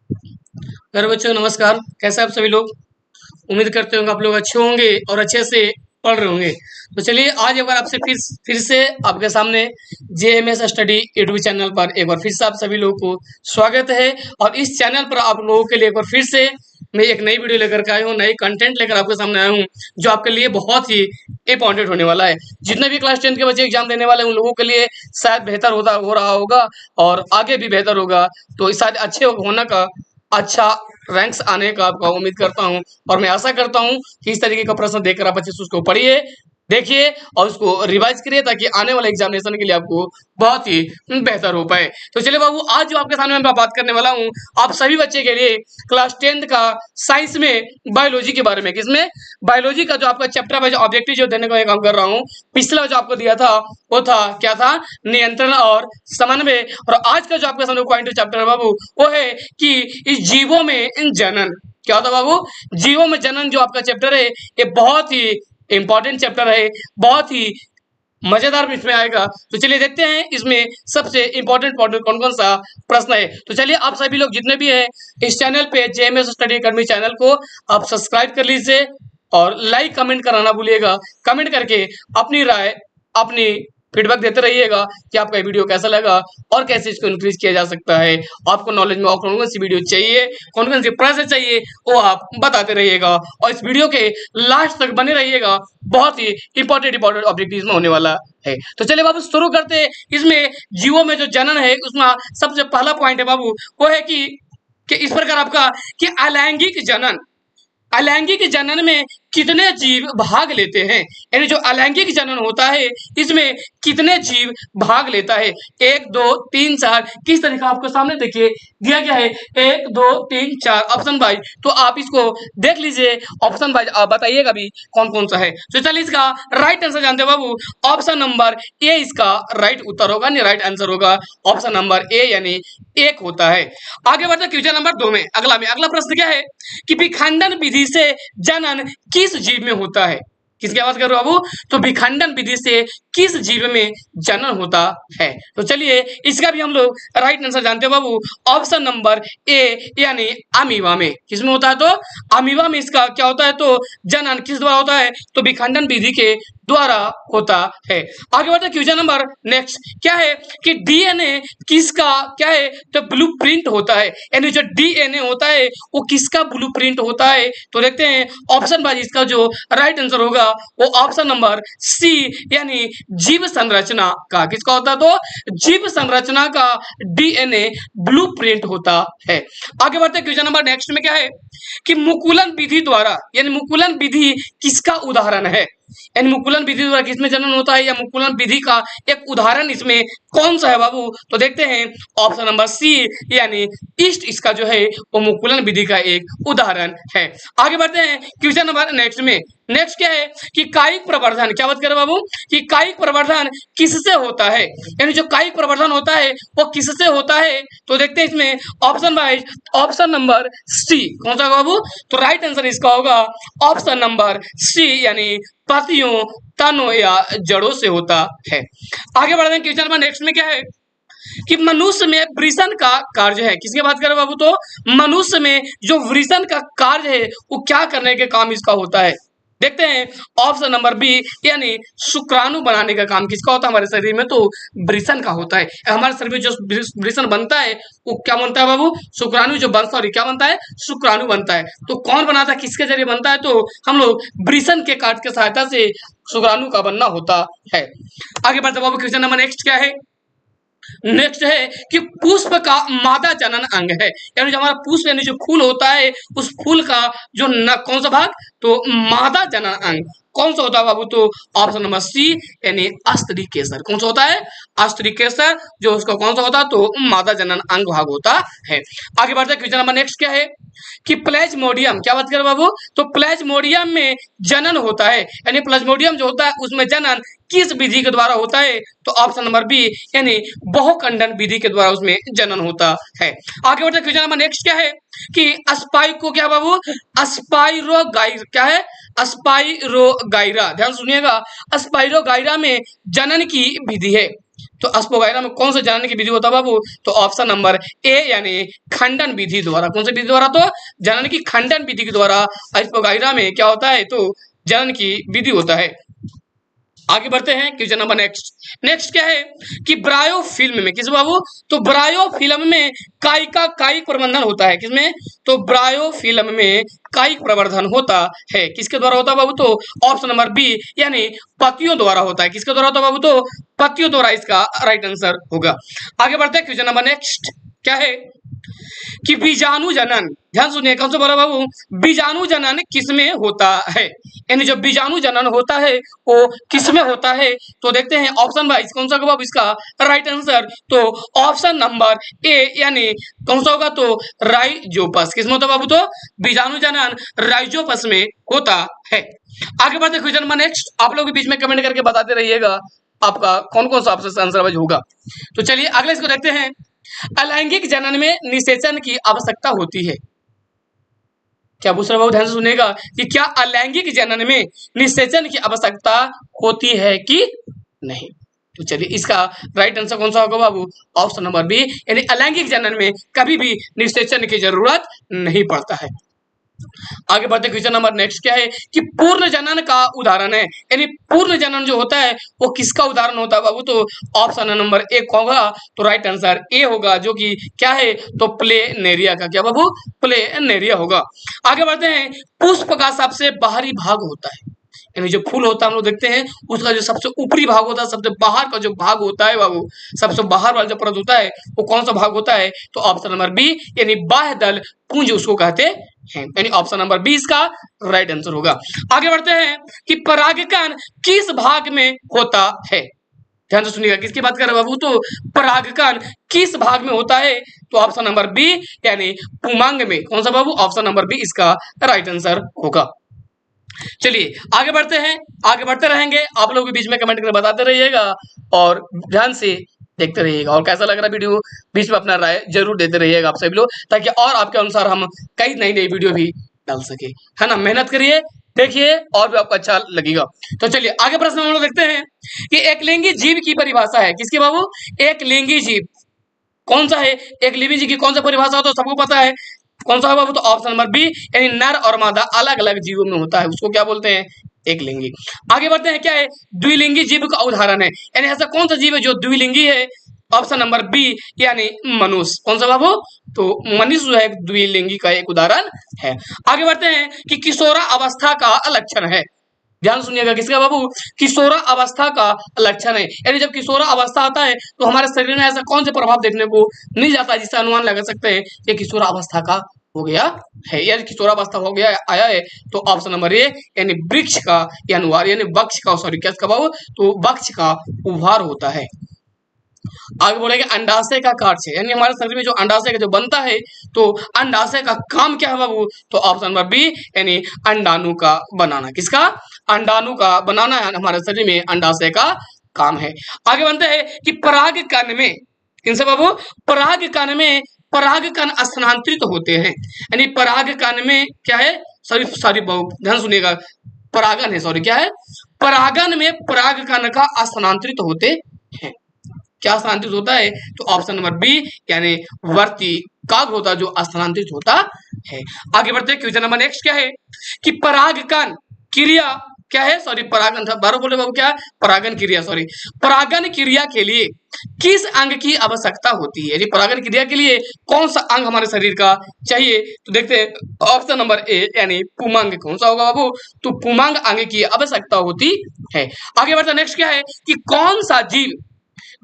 प्यारे बच्चों नमस्कार। कैसे आप सभी लोग? उम्मीद करते होंगे आप लोग अच्छे होंगे और अच्छे से पढ़ रहे होंगे। तो चलिए आज एक बार आपसे फिर से आपके सामने जेएमएस स्टडी यूट्यूब चैनल पर एक बार फिर से आप सभी लोगों को स्वागत है। और इस चैनल पर आप लोगों के लिए एक बार फिर से मैं एक नई वीडियो लेकर के आया हूँ, नई कंटेंट लेकर आपके सामने आया हूँ जो आपके लिए बहुत ही इंपॉर्टेंट होने वाला है। जितने भी क्लास 10 के बच्चे एग्जाम देने वाले हैं उन लोगों के लिए शायद बेहतर हो रहा होगा और आगे भी बेहतर होगा। तो शायद अच्छे होने का, अच्छा रैंक्स आने का आपका उम्मीद करता हूं और मैं आशा करता हूं कि इस तरीके का प्रश्न देखकर आप अच्छे से उसको पढ़िए, देखिए और उसको रिवाइज करिए ताकि आने वाले एग्जामिनेशन के लिए आपको बहुत ही बेहतर हो पाए। तो चलिए बाबू, आज जो आपके सामने मैं बात करने वाला हूं आप सभी बच्चे के लिए क्लास 10 का साइंस में बायोलॉजी के बारे में। किसमें? बायोलॉजी का जो आपका चैप्टर वाइज ऑब्जेक्टिव जो देने का काम कर रहा हूँ। पिछला जो आपको दिया था वो था क्या था? नियंत्रण और समन्वय। और आज का जो आपके सामने पॉइंट चैप्टर है बाबू वो है कि इस जीवों में जनन। क्या होता बाबू? जीवों में जनन जो आपका चैप्टर है ये बहुत ही इंपॉर्टेंट चैप्टर है, बहुत ही मजेदार इसमें आएगा। तो चलिए देखते हैं इसमें सबसे इंपॉर्टेंट कौन कौन सा प्रश्न है। तो चलिए आप सभी लोग जितने भी हैं इस चैनल पे जेएमएस स्टडी अकेडमी चैनल को आप सब्सक्राइब कर लीजिए और लाइक कमेंट कराना भूलिएगा। कमेंट करके अपनी राय, अपनी फीडबैक देते रहिएगा कि आपका वीडियो कैसा लगा और कैसे इसको इंक्रीज किया जा सकता है। आपको नॉलेज में और कौन कौन सी वीडियो चाहिए, कौन कौन सी प्रश्न चाहिए वो आप बताते रहिएगा और इस वीडियो के लास्ट तक बने रहिएगा। बहुत ही इंपॉर्टेंट ऑब्जेक्टिव में होने वाला है। तो चलिए बाबू शुरू करते हैं। इसमें जीवों में जो जनन है उसमें सबसे पहला पॉइंट है बाबू वो है कि इस प्रकार आपका कि अलैंगिक जनन। अलैंगिक जनन में कितने जीव भाग लेते हैं? यानी जो अलैंगिक जनन होता है इसमें कितने जीव भाग लेता है? 1 2 3 4 किस तरीका आपको सामने देखिए दिया गया है 1 2 3 4 ऑप्शन वाइज। तो आप इसको देख लीजिए ऑप्शन वाइज, आप बताइएगा भी कौन कौन सा है। तो चलिए इसका राइट आंसर जानते हैं बाबू। ऑप्शन नंबर ए इसका राइट उत्तर होगा, नहीं राइट आंसर होगा ऑप्शन नंबर ए यानी 1 होता है। आगे बढ़ते क्वेश्चन नंबर 2 में। अगला प्रश्न क्या है कि विखंडन विधि से जनन किस जीव में होता है? किसकी बात कर रहे हो बाबू? तो विखंडन विधि से किस जीव में जनन होता है? तो चलिए इसका भी हम लोग राइट आंसर जानते हैं बाबू। ऑप्शन नंबर ए यानी अमीबा में। किसमें होता है? तो अमीबा में इसका क्या होता है? तो जनन किस द्वारा होता है? तो विखंडन विधि के द्वारा होता है। आगे बढ़ते क्वेश्चन नंबर नेक्स्ट क्या है कि डीएनए किसका क्या है? तो ब्लूप्रिंट होता है। यानी जो डीएनए होता है वो किसका ब्लूप्रिंट होता है? तो देखते हैं ऑप्शन वाइज इसका जो राइट आंसर होगा वो ऑप्शन नंबर सी यानी जीव संरचना का। किसका होता है? तो जीव संरचना का डीएनए ब्लूप्रिंट होता है। आगे बढ़ते क्वेश्चन नंबर नेक्स्ट में क्या है कि मुकुलन विधि द्वारा, यानी मुकुलन विधि किसका उदाहरण है? यानी मुकुलन विधि द्वारा किसमें जनन होता है या मुकुलन विधि का एक उदाहरण इसमें कौन सा है बाबू? तो देखते हैं ऑप्शन नंबर सी यानी ईस्ट इसका जो है वो मुकुलन विधि का एक उदाहरण है। आगे बढ़ते हैं क्वेश्चन नंबर नेक्स्ट में। नेक्स्ट क्या है कि कायिक प्रवर्धन। क्या बात करें बाबू कि कायिक प्रवर्धन किससे होता है? यानी जो कायिक प्रवर्धन होता है वो किससे होता है? तो देखते हैं इसमें option wise. Option number C कौन सा बाबू? तो राइट आंसर इसका होगा ऑप्शन नंबर सी यानी पत्तियों, तनों या जड़ों से होता है। आगे बढ़ते हैं क्वेश्चन नंबर नेक्स्ट में क्या है कि मनुष्य में वृषण का कार्य है। किसकी बात करें बाबू? तो मनुष्य में जो वृषण का कार्य है वो क्या करने के काम इसका होता है? देखते हैं ऑप्शन नंबर बी यानी शुक्राणु बनाने का काम किसका होता है हमारे शरीर में? तो वृषण का होता है। हमारे शरीर में जो वृषण बनता है वो क्या बनता है बाबू? शुक्राणु जो बनता है क्या बनता है? शुक्राणु बनता है। तो कौन बनाता है, किसके जरिए बनता है? तो हम लोग वृषण के कार्य की सहायता से शुक्राणु का बनना होता है। आगे बढ़ते बाबू क्वेश्चन नंबर नेक्स्ट क्या है? नेक्स्ट है कि पुष्प का मादा जनन अंग है। यानी जो हमारा पुष्प यानी जो फूल होता है उस फूल का जो कौन सा भाग? तो मादा जनन अंग कौन सा होता है बाबू? तो ऑप्शन नंबर सी यानी अस्त्री केसर। कौन सा होता है? अस्त्री केसर जो उसका कौन सा होता है? तो मादा जनन अंग भाग होता है। आगे बढ़ते क्वेश्चन नंबर नेक्स्ट क्या है कि प्लेज्मोडियम। क्या बात करें बाबू? तो प्लेज्मोडियम में जनन होता है। यानी प्लेज्मोडियम जो होता है उसमें जनन किस विधि के द्वारा होता है? तो ऑप्शन नंबर बी यानी बहुखंडन विधि के द्वारा उसमें जनन होता है। आगे बढ़ते क्वेश्चन नंबर नेक्स्ट क्या है कि स्पाइको क्या बाबू? स्पाइरोगाइर क्या है? स्पाइरोगाइरा। ध्यान सुनिएगा, स्पाइरोगाइरा में जनन की विधि है। तो अस्पोगायरा में कौन सा जनन की विधि होता है बाबू? तो ऑप्शन नंबर ए यानी खंडन विधि द्वारा। कौन सी विधि द्वारा? तो जनन की खंडन विधि के द्वारा अस्पोगायरा में क्या होता है? तो जनन की विधि होता है। आगे बढ़ते हैं क्वेश्चन नंबर नेक्स्ट क्या है कि ब्रायो फिल्म में, किस बाबू? तो ब्रायो फिल्म में कायिक प्रबंधन होता है। किसमें? तो ब्रायो फिल्म में कायिक प्रवर्धन होता है। किसके द्वारा होता है बाबू? तो ऑप्शन नंबर बी यानी पतियों द्वारा होता है। किसके द्वारा होता है बाबू? तो पतियों द्वारा इसका राइट आंसर होगा। आगे बढ़ते हैं क्वेश्चन नंबर नेक्स्ट क्या है कि बीजाणु जनन, ध्यान सुनिए, कौन सा बोला बाबू? बीजाणु जनन किसमें होता है? यानी जो बीजाणु जनन होता है वो किसमें होता है? तो देखते हैं ऑप्शन वाइज कौन सा होगा बाबू इसका राइट आंसर? तो ऑप्शन नंबर ए यानी कौन सा होगा? तो राइजोपस। किसमें होता है बाबू? तो बीजाणु जनन राइजोपस में होता है। आगे बढ़ते क्वेश्चन नंबर नेक्स्ट, आप लोग बीच में कमेंट करके बताते रहिएगा आपका कौन कौन सा ऑप्शन आंसर वाइज होगा। तो चलिए अगले इसको देखते हैं। अलैंगिक जनन में निषेचन की आवश्यकता होती है। क्या पूछ रहा बाबू? ध्यान से सुनेगा कि क्या अलैंगिक जनन में निषेचन की आवश्यकता होती है कि नहीं? तो चलिए इसका राइट आंसर कौन सा होगा बाबू? ऑप्शन नंबर बी यानी अलैंगिक जनन में कभी भी निषेचन की जरूरत नहीं पड़ता है। आगे बढ़ते क्वेश्चन नंबर नेक्स्ट क्या है कि पूर्ण जनन का उदाहरण है। यानी पूर्ण जनन जो होता है वो किसका उदाहरण होता है बाबू? तो ऑप्शन नंबर ए होगा। तो राइट आंसर ए होगा जो कि क्या है? तो प्लेनेरिया का। क्या बाबू? प्लेनेरिया होगा। आगे बढ़ते हैं, पुष्प का सबसे बाहरी भाग होता है। यानी जो फूल होता है हम लोग देखते हैं उसका जो सबसे ऊपरी भाग होता है, सबसे बाहर का जो भाग होता है बाबू, सबसे बाहर वाला जो परत होता है वो कौन सा भाग होता है? तो ऑप्शन नंबर बी यानी बाह्य दल पुंज उसको कहते हैं। यानी ऑप्शन नंबर बी इसका राइट आंसर होगा। आगे बढ़ते हैं कि परागकण किस भाग में होता है? ध्यान से सुनिएगा, किसकी बात कर रहे हैं बाबू? तो परागकण किस भाग में होता है? तो ऑप्शन नंबर बी यानी पुमांग में। कौन सा बाबू? ऑप्शन नंबर बी इसका राइट आंसर होगा। चलिए आगे बढ़ते हैं, आगे बढ़ते रहेंगे, आप लोग भी बीच में कमेंट करके बताते रहिएगा और ध्यान से देखते रहिएगा। और कैसा लग रहा वीडियो बीच में अपना राय जरूर देते रहिएगा आप सभी लोग, ताकि और आपके अनुसार हम कई नई नई वीडियो भी डाल सके, है ना। मेहनत करिए, देखिए और भी आपको अच्छा लगेगा। तो चलिए आगे प्रश्न हम लोग देखते हैं कि एक लिंगी जीव की परिभाषा है। किसकी बाबू? एक लिंगी जीव कौन सा है? एक लिंगी जीव की कौन सा परिभाषा होता है? सबको पता है कौन सा है बाबू? तो ऑप्शन नंबर बी यानी नर और मादा अलग अलग जीवों में होता है, उसको क्या बोलते हैं? एक लिंगी। आगे बढ़ते हैं, क्या है? द्विलिंगी जीव का उदाहरण है। यानी ऐसा कौन सा जीव है जो द्विलिंगी है? ऑप्शन नंबर बी यानी मनुष्य। कौन सा बाबू? तो मनुष्य जो है द्विलिंगी का एक उदाहरण है। आगे बढ़ते हैं कि किशोरा अवस्था का लक्षण है। ध्यान सुनिएगा, किसका बाबू? किशोरा अवस्था का लक्षण है। यानी जब किशोरा अवस्था आता है तो हमारे शरीर में ऐसा कौन से प्रभाव देखने को मिल जाता है जिससे अनुमान लगा सकते हैं कि किशोरा अवस्था का हो गया है, या किशोरावस्था हो गया आया है। तो ऑप्शन नंबर ए यानी वृक्ष का या अनुवार यानी वक्ष का, सॉरी क्या इसका बाबू? तो वक्ष का उभार होता है। आगे बोलेंगे अंडाशय का कार्य, यानी हमारे शरीर में जो अंडाशय का जो बनता है तो अंडाशय का काम क्या है बाबू? तो ऑप्शन नंबर बी यानी अंडाणु का बनाना। किसका? अंडाणु का बनाना है हमारे शरीर में अंडाशय का काम है। आगे बनते हैं कि परागकण में, किनसे बाबू? परागकण में परागकण स्थानांतरित होते हैं। यानी परागकण में क्या है? सॉरी ध्यान सुनिएगा, परागन है, सॉरी क्या है? परागन में परागकण का स्थानांतरित होते हैं। क्या स्थानांतरित होता है? तो ऑप्शन नंबर बी यानी वर्तिकाग्र होता है जो स्थानांतरित होता है। आगे बढ़ते हैं, क्वेश्चन नंबर नेक्स्ट क्या है कि परागकण क्रिया क्या है? सॉरी परागन था, बारो बोले बाबू क्या? परागन क्रिया, सॉरी परागन क्रिया के लिए किस अंग की आवश्यकता होती है? यदि परागन क्रिया के लिए कौन सा अंग हमारे शरीर का चाहिए? तो देखते हैं ऑप्शन नंबर ए यानी पुमांग। कौन सा होगा बाबू? तो पुमांग अंग की आवश्यकता होती है। आगे बढ़ते नेक्स्ट क्या है कि कौन सा जीव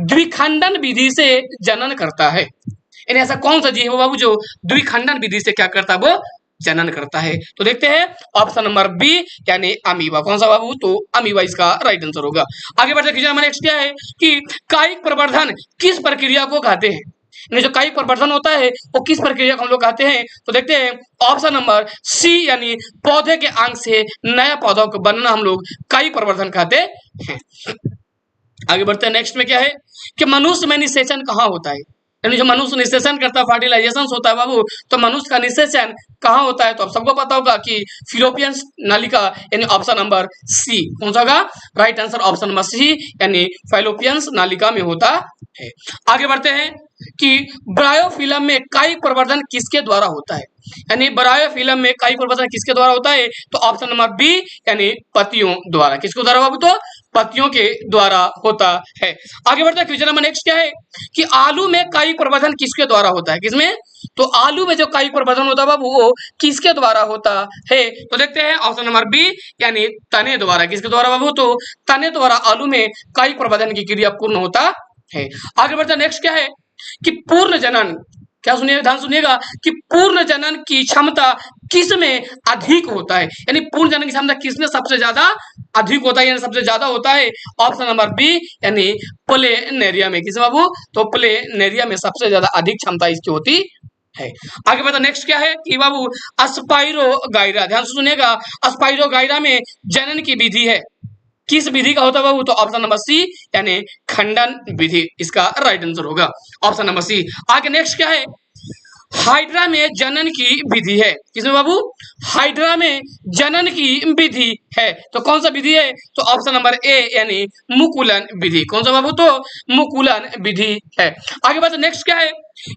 द्विखंडन विधि से जनन करता है? यानी ऐसा कौन सा जीव है बाबू जो द्विखंडन विधि से क्या करता है? वो जनन करता है। तो देखते हैं ऑप्शन नंबर बी यानी अमीबा। कौन सा बाबू? तो अमीबा इसका राइट आंसर होगा। आगे बढ़ते क्वेश्चन नंबर नेक्स्ट क्या है कि कायिक प्रवर्धन किस प्रक्रिया को कहते हैं? यानी जो कायिक प्रवर्धन होता है वो किस प्रक्रिया को हम लोग कहते हैं? तो देखते हैं ऑप्शन नंबर सी यानी पौधे के अंग से नया पौधा को बनना हम लोग कायिक प्रवर्धन कहते हैं। आगे बढ़ते हैं नेक्स्ट में क्या है कि मनुष्य में निषेचन कहाँ होता है? यानी जो मनुष्य निषेचन करता है, फर्टिलाइजेशन होता है बाबू, तो मनुष्य का निषेचन कहाँ होता है? तो आप सबको पता होगा कि फिलोपियन नालिका, यानी ऑप्शन नंबर सी। कौन सा होगा? Right answer option number C, यानी फाइलोपियन नालिका में होता है। आगे बढ़ते हैं कि ब्रायोफिलम में कायिक प्रवर्धन किसके द्वारा होता है? यानी ब्रायोफिलम में कायिक प्रवर्धन किसके द्वारा होता है? तो ऑप्शन नंबर बी, यानी पत्तियों द्वारा। किसके द्वारा बाबू? तो पत्तियों के द्वारा होता है। आगे बढ़ते हैं, क्वेश्चन नंबर नेक्स्ट क्या है कि आलू में कायिक प्रवर्धन किसके द्वारा होता है? किसमें? तो आलू में जो कायिक प्रवर्धन होता है बाबू, वो किसके द्वारा होता है? तो देखते हैं ऑप्शन नंबर बी, यानी तने द्वारा। किसके द्वारा बाबू? तो तने द्वारा आलू में कायिक प्रवर्धन की क्रिया पूर्ण होता है। आगे बढ़ते हैं, नेक्स्ट क्या है कि पूर्ण जनन, क्या सुनिएगा, ध्यान सुनिएगा, कि पूर्ण जनन की क्षमता किसमें अधिक होता है? यानी पूर्ण जनन की क्षमता किसमें सबसे ज्यादा अधिक होता है, यानी सबसे ज्यादा होता है? ऑप्शन नंबर बी, यानी प्लेनेरिया में। किस बाबू? तो प्लेनेरिया में सबसे ज्यादा अधिक क्षमता इसकी होती है। आगे बढ़ते नेक्स्ट क्या है कि बाबू अस्पाइरोगाइरा, ध्यान से सुनिएगा, अस्पाइरोगाइरा में जनन की विधि है, किस विधि का होता है बाबू? तो ऑप्शन नंबर सी, यानी खंडन विधि इसका राइट आंसर होगा, ऑप्शन नंबर सी। आगे नेक्स्ट क्या है? हाइड्रा में जनन की विधि है। किसमें बाबू? हाइड्रा में जनन की विधि है, तो कौन सा विधि है? तो ऑप्शन नंबर ए, यानी मुकुलन विधि। कौन सा बाबू? तो मुकुलन विधि है। आगे बढ़ते नेक्स्ट क्या है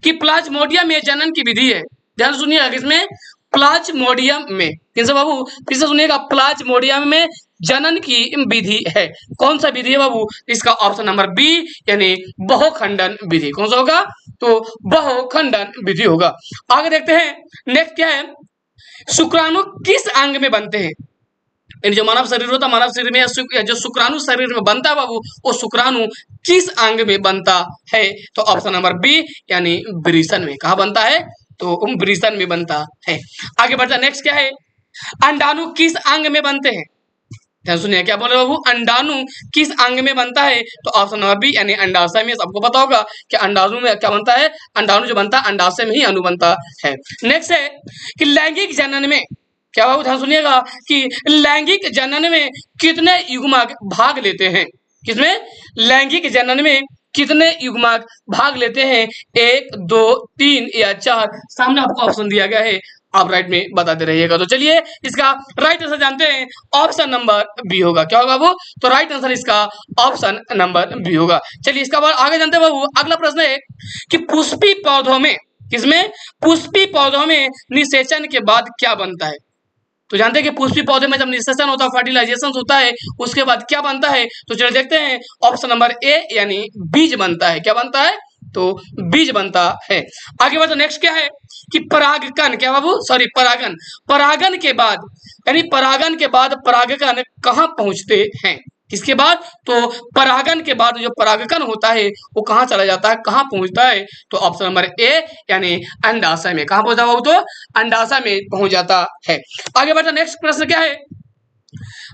कि प्लाज्मोडियम में जनन की विधि है। ध्यान सुनिएगा, किसमें? प्लाज्मोडियम में। किससे बाबू? फिर से सुनिएगा, प्लाज्मोडियम में जनन की विधि है। कौन सा विधि है बाबू? इसका ऑप्शन नंबर बी, यानी बहुखंडन विधि। कौन सा होगा? तो बहुखंडन विधि होगा। आगे देखते हैं, नेक्स्ट क्या है? शुक्राणु किस अंग में बनते हैं? यानी जो मानव शरीर होता है, मानव शरीर में जो शुक्राणु शरीर में बनता है बाबू, वो शुक्राणु किस अंग में बनता है? तो ऑप्शन नंबर बी, यानी वृषण में। कहा बनता है? तो वृषण में बनता है। आगे बढ़ता है, नेक्स्ट क्या है? अंडाणु किस अंग में बनते हैं? ध्यान सुनिए, क्या बोले बाबू? अंडाणु किस अंग में बनता है? तो ऑप्शन नंबर बी, यानी अंडाशय में। सबको पता होगा कि अंडाणु में क्या बनता है? अंडाणु जो बनता है अंडाशय में ही अणु बनता है। नेक्स्ट है कि लैंगिक जनन में, क्या बाबू ध्यान सुनिएगा, कि लैंगिक जनन में कितने युग्मक भाग लेते हैं? किसमें? लैंगिक जनन में कितने युग्मक भाग लेते हैं? 1, 2, 3 या 4? सामने आपको ऑप्शन दिया गया है, आप राइट में बताते रहिएगा। तो चलिए इसका राइट आंसर जानते हैं, ऑप्शन नंबर बी होगा। क्या होगा बाबू? तो राइट आंसर इसका ऑप्शन नंबर बी होगा। चलिए इसका बाद आगे जानते हैं बाबू। अगला प्रश्न है कि पुष्पी पौधों में, किसमें? पुष्पी पौधों में निषेचन के बाद क्या बनता है? तो जानते हैं कि पुष्पी पौधे में जब निषेचन होता है, फर्टिलाइजेशन होता है, उसके बाद क्या बनता है? तो चलिए देखते हैं, ऑप्शन नंबर ए, यानी बीज बनता है। क्या बनता है? तो बीज बनता है। आगे बढ़ते नेक्स्ट क्या है कि परागकण, क्या बाबू? सॉरी, परागन। परागन के बाद, यानी परागन के बाद परागकण कहाँ पहुंचते हैं? किसके बाद? तो परागन के बाद जो परागकण होता है वो कहाँ चला जाता है, कहाँ पहुंचता है? तो ऑप्शन नंबर ए, यानी अंडाशय में। कहाँ पहुंचा बाबू? तो अंडाशय में पहुंच जाता है। आगे बढ़ते नेक्स्ट प्रश्न क्या है?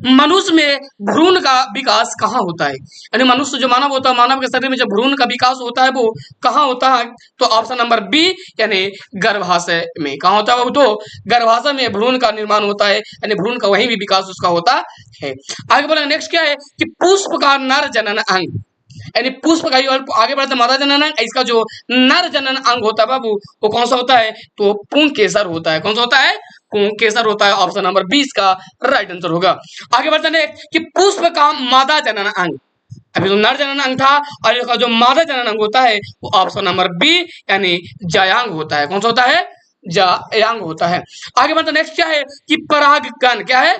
मनुष्य में भ्रूण का विकास कहाँ होता है? यानी मनुष्य जो मानव होता है, मानव के शरीर में जो भ्रूण का विकास होता है वो कहाँ होता है? तो ऑप्शन नंबर बी, यानी गर्भाशय में। कहाँ होता है? तो गर्भाशय में भ्रूण का निर्माण होता है, यानी भ्रूण का वहीं भी विकास उसका होता है। आगे बोलेंगे नेक्स्ट क्या है कि पुष्प का नर जनन अंग, यानी पुष्प का, आगे बढ़ते मादा जनन अंग, इसका जो नर जनन अंग होता है बाबू, वो कौन सा होता है? तो पुंकेसर होता है। कौन सा होता है? पुंकेसर होता है। ऑप्शन नंबर 20 का राइट आंसर होगा। आगे बढ़ते हैं कि पुष्प का मादा जनन अंग, अभी तो नर जनन अंग था, और इसका जो मादा जनन अंग होता है वो ऑप्शन नंबर बी, यानी जायांग होता है। कौन सा होता है? जायांग होता है। आगे बढ़ते नेक्स्ट क्या है कि परागकण, क्या है?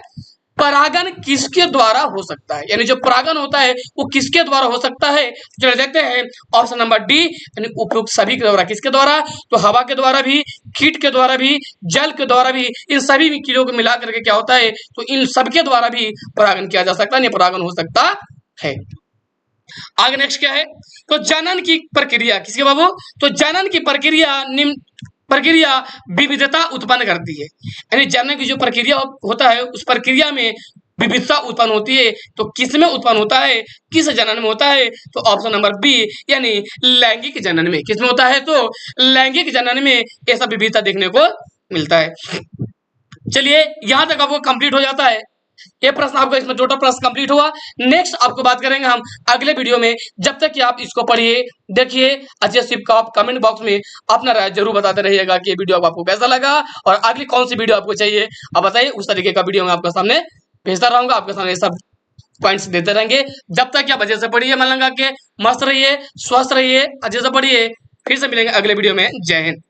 परागन किसके द्वारा हो सकता है? यानी जो परागन होता है वो किसके द्वारा हो सकता है? चलिए देखते हैं, ऑप्शन नंबर डी, यानी उपयुक्त सभी के द्वारा। किसके द्वारा? तो हवा के द्वारा भी, कीट के द्वारा भी, जल के द्वारा भी, इन सभी कीड़ों को मिला करके क्या होता है? तो इन सबके द्वारा भी परागन किया जा सकता है, परागन हो सकता है। आगे नेक्स्ट क्या है? तो जनन की प्रक्रिया, किसके बाबू? तो जनन की प्रक्रिया निम्न प्रक्रिया विविधता उत्पन्न करती है, यानी जनन की जो प्रक्रिया होता है उस प्रक्रिया में विविधता उत्पन्न होती है। तो किस में उत्पन्न होता है? किस जनन में होता है? तो ऑप्शन नंबर बी, यानी लैंगिक जनन में। किस में होता है? तो लैंगिक जनन में ऐसा विविधता देखने को मिलता है। चलिए यहां तक आपको कंप्लीट हो जाता है। ये प्रश्न आपका इसमें टोटल प्रश्न कंप्लीट हुआ। नेक्स्ट आपको बात करेंगे हम अगले वीडियो में। जब तक कि आप इसको पढ़िए, देखिए, अच्छे से आप कमेंट बॉक्स में अपना राय जरूर बताते रहिएगा कि ये वीडियो आपको कैसा लगा और अगली कौन सी वीडियो आपको चाहिए आप बताइए। उस तरीके का वीडियो मैं आपके सामने भेजता रहूंगा, आपके सामने सब पॉइंट्स देते रहेंगे। जब तक कि आप अच्छे से पढ़िए, मन लगा के मस्त रहिए, स्वस्थ रहिए, अच्छे से पढ़िए। फिर से मिलेंगे अगले वीडियो में। जय हिंद।